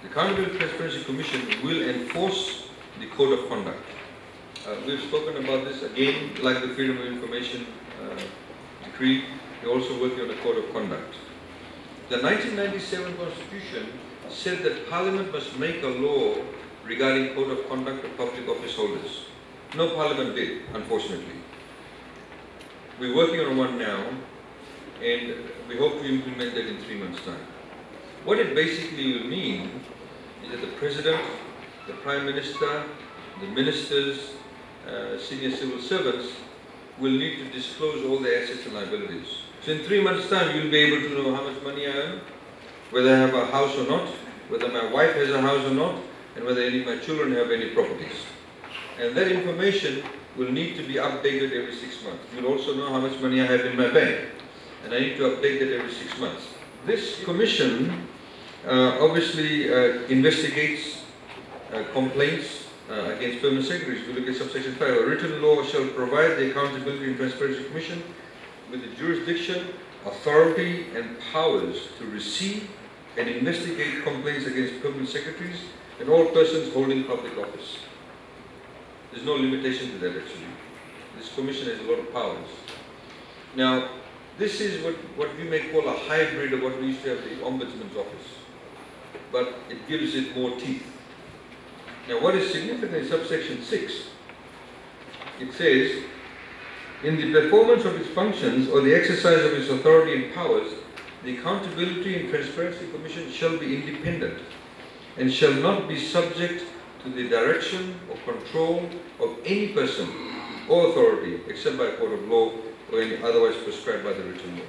The Accountability and Transparency Commission will enforce the Code of Conduct. We've spoken about this again, like the Freedom of Information Decree. We're also working on the Code of Conduct. The 1997 Constitution said that Parliament must make a law regarding Code of Conduct of public office holders. No Parliament did, unfortunately. We're working on one now, and we hope to implement that in 3 months' time. What it basically will mean is that the President, the Prime Minister, the Ministers, senior civil servants will need to disclose all their assets and liabilities. So in 3 months' time, you'll be able to know how much money I earn, whether I have a house or not, whether my wife has a house or not, and whether any of my children have any properties. And that information will need to be updated every 6 months. You'll also know how much money I have in my bank, and I need to update that every 6 months. This commission obviously investigates complaints against permanent secretaries. If you look at subsection 5, a written law shall provide the Accountability and Transparency Commission with the jurisdiction, authority and powers to receive and investigate complaints against permanent secretaries and all persons holding public office. There's no limitation to that actually. This commission has a lot of powers. Now, this is what we may call a hybrid of what we used to have the Ombudsman's office, but it gives it more teeth. Now, what is significant in subsection 6, it says, in the performance of its functions or the exercise of its authority and powers, the Accountability and Transparency Commission shall be independent and shall not be subject to the direction or control of any person or authority except by a court of law or any otherwise prescribed by the written law.